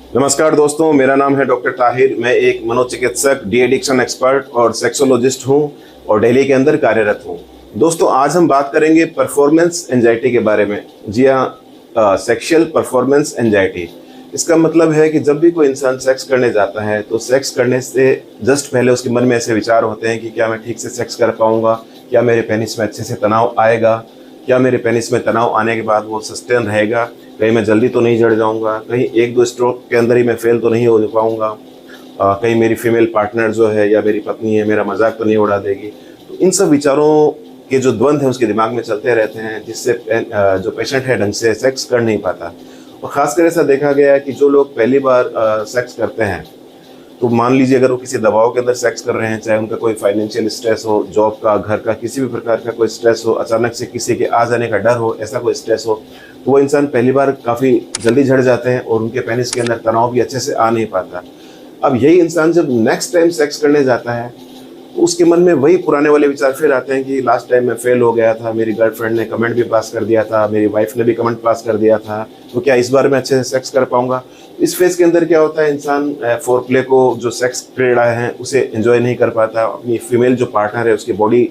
नमस्कार दोस्तों, मेरा नाम है डॉक्टर ताहिर। मैं एक मनोचिकित्सक, डी एडिक्शन एक्सपर्ट और सेक्सोलॉजिस्ट हूं और दिल्ली के अंदर कार्यरत हूं। दोस्तों, आज हम बात करेंगे परफॉर्मेंस एंजाइटी के बारे में। जी हाँ, सेक्सुअल परफॉर्मेंस एंजाइटी। इसका मतलब है कि जब भी कोई इंसान सेक्स करने जाता है तो सेक्स करने से जस्ट पहले उसके मन में ऐसे विचार होते हैं कि क्या मैं ठीक से सेक्स कर पाऊंगा, क्या मेरे पेनिस में अच्छे से तनाव आएगा, क्या मेरे पेनिस में तनाव आने के बाद वो सस्टेन रहेगा, कहीं मैं जल्दी तो नहीं जड़ जाऊंगा, कहीं एक दो स्ट्रोक के अंदर ही मैं फेल तो नहीं हो पाऊंगा, कहीं मेरी फीमेल पार्टनर जो है या मेरी पत्नी है मेरा मजाक तो नहीं उड़ा देगी। तो इन सब विचारों के जो द्वंद्व है उसके दिमाग में चलते रहते हैं, जिससे जो पेशेंट है ढंग से सेक्स कर नहीं पाता। और ख़ासकर ऐसा देखा गया है कि जो लोग पहली बार सेक्स करते हैं, तो मान लीजिए अगर वो किसी दबाव के अंदर सेक्स कर रहे हैं, चाहे उनका कोई फाइनेंशियल स्ट्रेस हो, जॉब का, घर का, किसी भी प्रकार का कोई स्ट्रेस हो, अचानक से किसी के आ जाने का डर हो, ऐसा कोई स्ट्रेस हो, तो वो इंसान पहली बार काफ़ी जल्दी झड़ जाते हैं और उनके पेनिस के अंदर तनाव भी अच्छे से आ नहीं पाता। अब यही इंसान जब नेक्स्ट टाइम सेक्स करने जाता है तो उसके मन में वही पुराने वाले विचार फिर आते हैं कि लास्ट टाइम मैं फेल हो गया था, मेरी गर्लफ्रेंड ने कमेंट भी पास कर दिया था, मेरी वाइफ ने भी कमेंट पास कर दिया था, तो क्या इस बार मैं अच्छे से सेक्स कर पाऊंगा। इस फेज के अंदर क्या होता है, इंसान फोर प्ले को, जो सेक्स क्रीड़ा है, उसे एंजॉय नहीं कर पाता, अपनी फीमेल जो पार्टनर है उसकी बॉडी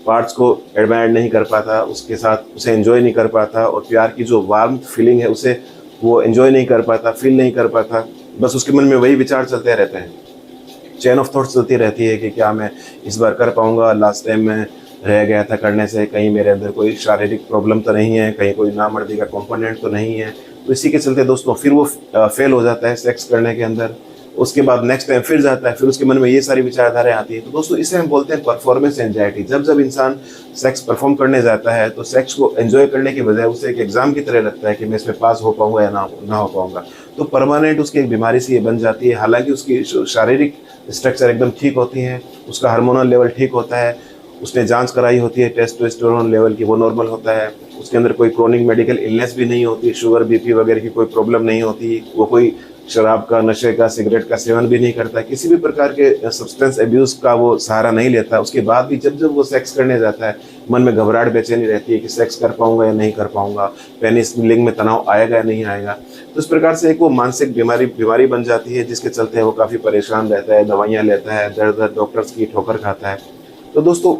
पार्ट्स को एडमायर नहीं कर पाता, उसके साथ उसे एंजॉय नहीं कर पाता और प्यार की जो वार्म फीलिंग है उसे वो एंजॉय नहीं कर पाता, फील नहीं कर पाता। बस उसके मन में वही विचार चलते रहते हैं, चेन ऑफ थॉट्स चलती रहती है कि क्या मैं इस बार कर पाऊंगा, लास्ट टाइम मैं रह गया था करने से, कहीं मेरे अंदर कोई शारीरिक प्रॉब्लम तो नहीं है, कहीं कोई नामर्दी का कंपोनेंट तो नहीं है। तो इसी के चलते दोस्तों फिर वो फेल हो जाता है सेक्स करने के अंदर। उसके बाद नेक्स्ट टाइम फिर जाता है, फिर उसके मन में ये सारी विचारधाराएं आती है। तो दोस्तों इसे हम बोलते हैं परफॉर्मेंस एंजाइटी। जब जब इंसान सेक्स परफॉर्म करने जाता है तो सेक्स को एंजॉय करने के बजाय उसे एक एग्जाम की तरह लगता है कि मैं इसमें पास हो पाऊंगा या ना हो पाऊंगा। तो परमानेंट उसकी एक बीमारी से ये बन जाती है। हालांकि उसकी शारीरिक स्ट्रक्चर एकदम ठीक होती है, उसका हार्मोनल लेवल ठीक होता है, उसने जांच कराई होती है टेस्टोस्टेरोन लेवल की, वो नॉर्मल होता है, उसके अंदर कोई क्रोनिक मेडिकल इलनेस भी नहीं होती, शुगर बीपी वगैरह की कोई प्रॉब्लम नहीं होती, वो कोई शराब का, नशे का, सिगरेट का सेवन भी नहीं करता, किसी भी प्रकार के सब्सटेंस एब्यूज का वो सहारा नहीं लेता। उसके बाद भी जब जब वो सेक्स करने जाता है मन में घबराहट, बेचैनी रहती है कि सेक्स कर पाऊंगा या नहीं कर पाऊंगा, पेनिस लिंग में तनाव आएगा या नहीं आएगा। तो इस प्रकार से एक वो मानसिक बीमारी बन जाती है, जिसके चलते वो काफ़ी परेशान रहता है, दवाइयाँ लेता है, दर दर डॉक्टर्स की ठोकर खाता है। तो दोस्तों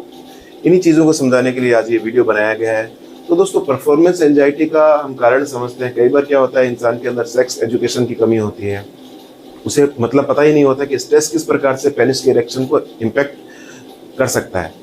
इन्हीं चीज़ों को समझाने के लिए आज ये वीडियो बनाया गया है। तो दोस्तों परफॉर्मेंस एंजाइटी का हम कारण समझते हैं। कई बार क्या होता है, इंसान के अंदर सेक्स एजुकेशन की कमी होती है, उसे मतलब पता ही नहीं होता कि स्ट्रेस किस प्रकार से पेनिस के इरेक्शन को इम्पैक्ट कर सकता है।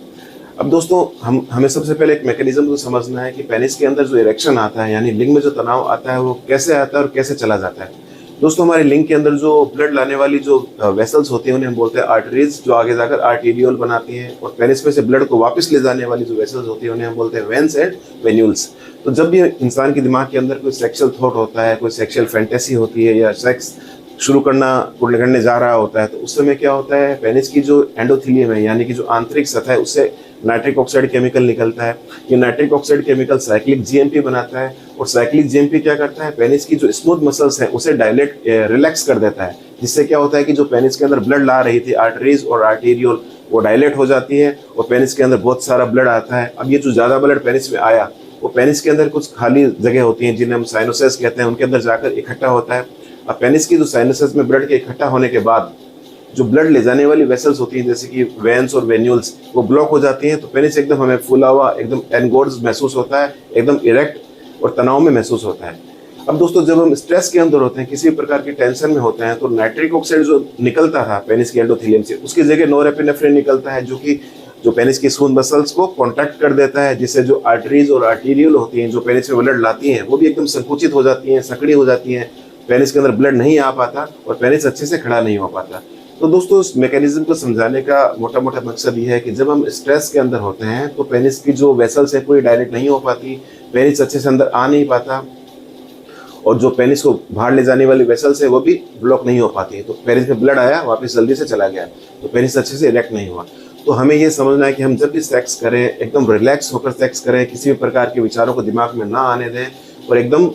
अब दोस्तों हमें सबसे पहले एक मैकेनिज्म को समझना है कि पेनिस के अंदर जो इरेक्शन आता है, यानी लिंग में जो तनाव आता है, वो कैसे आता है और कैसे चला जाता है। दोस्तों हमारे लिंग के अंदर जो ब्लड लाने वाली जो वेसल्स होती हैं उन्हें हम बोलते हैं आर्टरीज, जो आगे जाकर आर्टेरियोल बनाती हैं, और पेनिस में से ब्लड को वापस ले जाने वाली जो वेसल्स होती हैं उन्हें हम बोलते हैं वेन्स एंड वेन्यूल्स। तो जब भी इंसान के दिमाग के अंदर कोई सेक्सुअल थॉट होता है, कोई सेक्सुअल फैंटेसी होती है या सेक्स शुरू करने जा रहा होता है, तो उस समय क्या होता है, पेनिस की जो एंडोथेलियम है, यानी कि जो आंतरिक सतह है, उससे नाइट्रिक ऑक्साइड केमिकल निकलता है। ये nitric oxide chemical cyclic GMP बनाता है, और साइक्लिक जीएमपी क्या करता है, पेनिस की जो स्मूथ मसल्स हैं उसे रिलैक्स कर देता है, जिससे क्या होता है कि जो पेनिस के अंदर ब्लड ला रही थी, आर्टरीज और आर्टेरियोल, वो डायलेट हो जाती है और पेनिस के अंदर बहुत सारा ब्लड आता है। अब ये जो ज़्यादा ब्लड पेनिस में आया, वो पेनिस के अंदर कुछ खाली जगह होती हैं जिन्हें हम साइनोसेस कहते हैं, उनके अंदर जाकर इकट्ठा होता है। अब पेनिस की जो साइनसेस में ब्लड के इकट्ठा होने के बाद जो ब्लड ले जाने वाली वेसल्स होती हैं, जैसे कि वेन्स और वेन्यूल्स, वो ब्लॉक हो जाती हैं। तो पेनिस एकदम हमें फूला हुआ, एकदम एनगोर्ज महसूस होता है, एकदम इरेक्ट और तनाव में महसूस होता है। अब दोस्तों जब हम स्ट्रेस के अंदर होते हैं, किसी प्रकार की टेंशन में होते हैं, तो नाइट्रिक ऑक्साइड जो निकलता था पेनिस के एंडोथेलियम से, उसकी जगह नोरेपिनेफ्रिन निकलता है, जो पेनिस की स्मूथ मसल्स को कॉन्ट्रैक्ट कर देता है, जिससे जो आर्टरीज और आर्टेरियल होती हैं, जो पेनिस में ब्लड लाती हैं, वो भी एकदम संकुचित हो जाती हैं, सकड़ी हो जाती हैं, पेनिस के अंदर ब्लड नहीं आ पाता और पेनिस अच्छे से खड़ा नहीं हो पाता। तो दोस्तों इस मैकेनिज्म को समझाने का मोटा मोटा मकसद ये है कि जब हम स्ट्रेस के अंदर होते हैं तो पेनिस की जो वेसल्स है पूरी डायरेक्ट नहीं हो पाती, पेनिस अच्छे से अंदर आ नहीं पाता, और जो पेनिस को बाहर ले जाने वाली वेसल्स है वो भी ब्लॉक नहीं हो पाती है। तो पेनिस में ब्लड आया, वापस जल्दी से चला गया, तो पेनिस अच्छे से इरेक्ट नहीं हुआ। तो हमें ये समझना है कि हम जब भी सेक्स करें, एकदम रिलैक्स होकर सेक्स करें, किसी भी प्रकार के विचारों को दिमाग में ना आने दें, और एकदम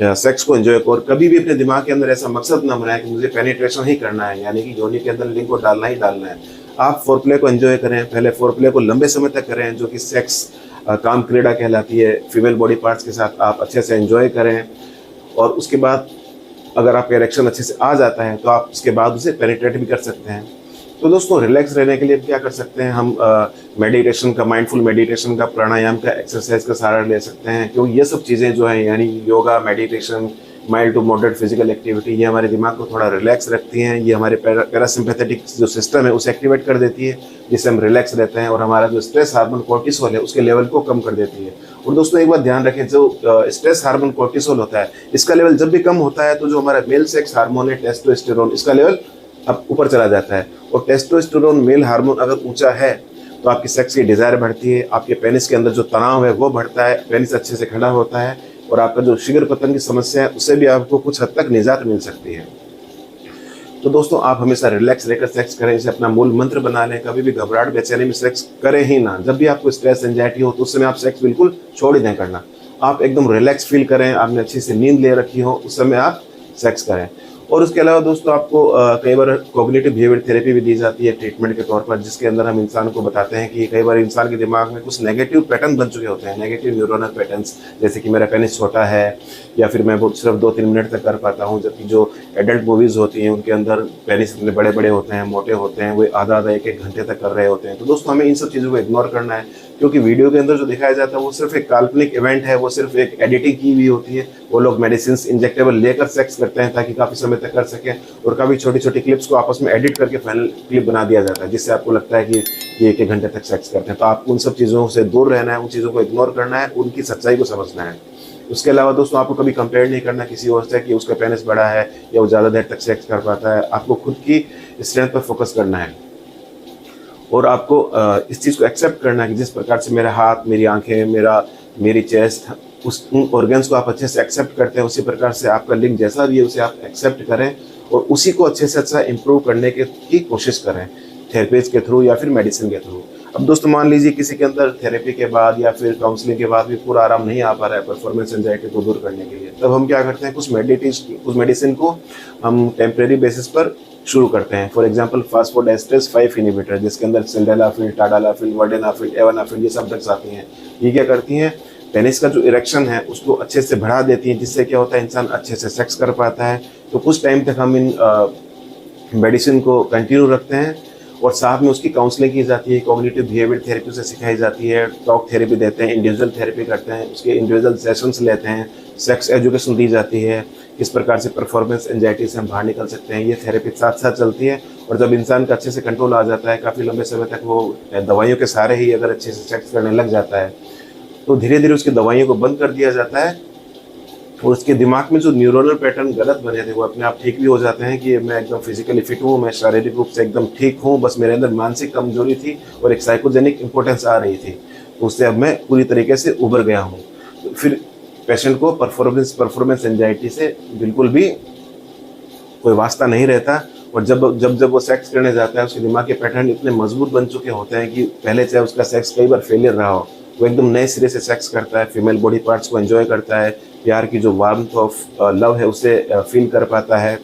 सेक्स को एंजॉय करो। कभी भी अपने दिमाग के अंदर ऐसा मकसद ना बनाए कि मुझे पेनिट्रेशन ही करना है, यानी कि योनि के अंदर लिंग को डालना ही डालना है। आप फोरप्ले को एंजॉय करें, पहले फोरप्ले को लंबे समय तक करें, जो कि सेक्स काम क्रीड़ा कहलाती है। फीमेल बॉडी पार्ट्स के साथ आप अच्छे से एंजॉय करें, और उसके बाद अगर आपका इरेक्शन अच्छे से आ जाता है तो आप उसके बाद उसे पेनिट्रेट भी कर सकते हैं। तो दोस्तों रिलैक्स रहने के लिए क्या कर सकते हैं, हम मेडिटेशन का, माइंडफुल मेडिटेशन का, प्राणायाम का, एक्सरसाइज का सहारा ले सकते हैं, क्योंकि ये सब चीज़ें जो हैं यानी yoga, meditation, mild to moderate physical activity, ये हमारे दिमाग को थोड़ा रिलैक्स रखती हैं। ये हमारे पैरासिम्पैथेटिक जो सिस्टम है उसे एक्टिवेट कर देती है, जिससे हम रिलैक्स रहते हैं, और हमारा जो स्ट्रेस हार्मोन कोर्टिसोल है उसके लेवल को कम कर देती है। और दोस्तों एक बात ध्यान रखें, जो स्ट्रेस हार्मोन कोर्टिसोल होता है, इसका लेवल जब भी कम होता है तो जो हमारा मेल सेक्स हार्मोन है टेस्टोस्टेरोन, इसका लेवल अब ऊपर चला जाता है। और टेस्टोस्टेरोन मेल हार्मोन अगर ऊंचा है तो आपकी सेक्स की डिजायर बढ़ती है, आपके पेनिस के अंदर जो तनाव है वो बढ़ता है, पेनिस अच्छे से खड़ा होता है, और आपका जो शीघ्र पतन की समस्या है उससे भी आपको कुछ हद तक निजात मिल सकती है। तो दोस्तों आप हमेशा रिलैक्स रहकर सेक्स करें, इसे अपना मूल मंत्र बना लें। कभी भी घबराहट, बेचैनी में सेक्स करें ही ना। जब भी आपको स्ट्रेस, एंजाइटी हो तो उस समय आप सेक्स बिल्कुल छोड़ ही दें करना। आप एकदम रिलैक्स फील करें, आपने अच्छी से नींद ले रखी हो, उस समय आप सेक्स करें। और उसके अलावा दोस्तों आपको कई बार कॉग्निटिव बिहेवियर थेरेपी भी दी जाती है ट्रीटमेंट के तौर पर, जिसके अंदर हम इंसान को बताते हैं कि कई बार इंसान के दिमाग में कुछ नेगेटिव पैटर्न बन चुके होते हैं, नेगेटिव न्यूरोनल पैटर्न्स, जैसे कि मेरा पेनिस छोटा है, या फिर मैं वो सिर्फ 2-3 मिनट तक कर पाता हूँ, जबकि जो एडल्ट मूवीज़ होती हैं उनके अंदर पेनिस इतने बड़े बड़े होते हैं, मोटे होते हैं, वो आधा 1-1 घंटे तक कर रहे होते हैं। तो दोस्तों हमें इन सब चीज़ों को इग्नोर करना है, क्योंकि वीडियो के अंदर जो दिखाया जाता है वो सिर्फ एक काल्पनिक इवेंट है, वो सिर्फ एक एडिटिंग की हुई होती है। वो लोग मेडिसिन, इंजेक्टेबल लेकर सेक्स करते हैं ताकि काफ़ी समय तक कर सकें, और काफ़ी छोटी छोटी क्लिप्स को आपस में एडिट करके फाइनल क्लिप बना दिया जाता है, जिससे आपको लगता है कि ये 1-1 घंटे तक सेक्स करते हैं। तो आपको उन सब चीज़ों से दूर रहना है, उन चीज़ों को इग्नोर करना है, उनकी सच्चाई को समझना है। उसके अलावा दोस्तों आपको कभी कंपेयर नहीं करना किसी और से कि उसका पेनिस बड़ा है या वो ज़्यादा देर तक सेक्स कर पाता है। आपको खुद की स्ट्रेंथ पर फोकस करना है, और आपको इस चीज़ को एक्सेप्ट करना है कि जिस प्रकार से मेरा हाथ, मेरी आंखें, मेरी चेस्ट, उन ऑर्गन्स को आप अच्छे से एक्सेप्ट करते हैं, उसी प्रकार से आपका लिंग जैसा भी है उसे आप एक्सेप्ट करें, और उसी को अच्छे से अच्छा इम्प्रूव करने की कोशिश करें, थेरेपीज के थ्रू या फिर मेडिसिन के थ्रू। अब दोस्तों मान लीजिए किसी के अंदर थेरेपी के बाद या फिर काउंसलिंग के बाद भी पूरा आराम नहीं आ पा रहा है परफॉर्मेंस एंजाइटी को दूर करने के लिए, तब हम क्या करते हैं, कुछ मेडिसिन को हम टेम्परेरी बेसिस पर शुरू करते हैं। फॉर एग्जांपल फास्फोडाइस्टेरेस 5 इनहिबिटर, जिसके अंदर सिल्डेनाफिल, टाडालाफिल, वर्डेनाफिल, एवानाफिल, ये सब ड्रग्स आती हैं। ये क्या करती हैं, पेनिस का जो इरेक्शन है उसको अच्छे से बढ़ा देती हैं, जिससे क्या होता है, इंसान अच्छे से सेक्स कर पाता है। तो कुछ टाइम तक हम इन मेडिसिन को कंटिन्यू रखते हैं, और साथ में उसकी काउंसलिंग की जाती है, कॉग्निटिव बिहेवियर थेरेपी से सिखाई जाती है, टॉक थेरेपी देते हैं, इंडिविजुअल थेरेपी करते हैं, उसके इंडिविजुअल सेशंस लेते हैं, सेक्स एजुकेशन दी जाती है, किस प्रकार से परफॉर्मेंस एंजाइटी से हम बाहर निकल सकते हैं। ये थेरेपी साथ साथ चलती है, और जब इंसान का अच्छे से कंट्रोल आ जाता है, काफ़ी लंबे समय तक वो दवाइयों के सहारे ही अगर अच्छे से सेक्स करने लग जाता है, तो धीरे धीरे उसकी दवाइयों को बंद कर दिया जाता है, और उसके दिमाग में जो न्यूरोनल पैटर्न गलत बने थे वो अपने आप ठीक भी हो जाते हैं कि मैं एकदम फिजिकली फिट हूँ, मैं शारीरिक रूप से एकदम ठीक हूँ, बस मेरे अंदर मानसिक कमजोरी थी और एक साइकोजेनिक इंपॉर्टेंस आ रही थी, तो उससे अब मैं पूरी तरीके से उभर गया हूँ। तो फिर पेशेंट को परफॉर्मेंस एंजाइटी से बिल्कुल भी कोई वास्ता नहीं रहता, और जब वो सेक्स करने जाता है उसके दिमाग के पैटर्न इतने मजबूत बन चुके होते हैं कि पहले चाहे उसका सेक्स कई बार फेलियर रहा हो, वो एकदम नए सिरे से सेक्स करता है, फीमेल बॉडी पार्ट्स को एंजॉय करता है, प्यार की जो वार्मथ ऑफ लव है उसे फील कर पाता है।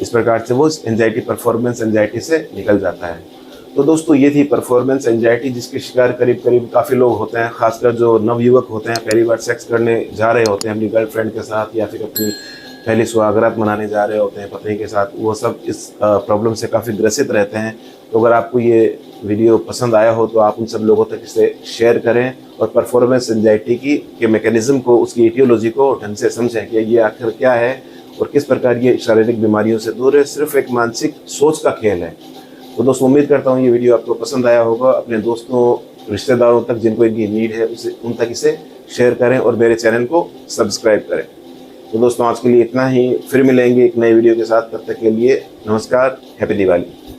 इस प्रकार से वो एंजाइटी, परफॉर्मेंस एंजाइटी से निकल जाता है। तो दोस्तों ये थी परफॉर्मेंस एंजाइटी, जिसके शिकार करीब काफ़ी लोग होते हैं, खासकर जो नवयुवक होते हैं, पहली बार सेक्स करने जा रहे होते हैं अपनी गर्लफ्रेंड के साथ, या फिर अपनी पहली सुहागरात मनाने जा रहे होते हैं पत्नी के साथ, वो सब इस प्रॉब्लम से काफ़ी ग्रसित रहते हैं। तो अगर आपको ये वीडियो पसंद आया हो तो आप उन सब लोगों तक इसे शेयर करें, और परफॉर्मेंस एंजाइटी के मैकेनिज्म को, उसकी एटियोलॉजी को ढंग से समझें कि ये आखिर क्या है और किस प्रकार ये शारीरिक बीमारियों से दूर है, सिर्फ एक मानसिक सोच का खेल है। तो दोस्तों उम्मीद करता हूँ ये वीडियो आपको पसंद आया होगा। अपने दोस्तों, रिश्तेदारों तक जिनको इनकी नीड है उन तक इसे शेयर करें, और मेरे चैनल को सब्सक्राइब करें। तो दोस्तों आज के लिए इतना ही, फिर मिलेंगे एक नए वीडियो के साथ। तब तक के लिए नमस्कार, हैप्पी दिवाली।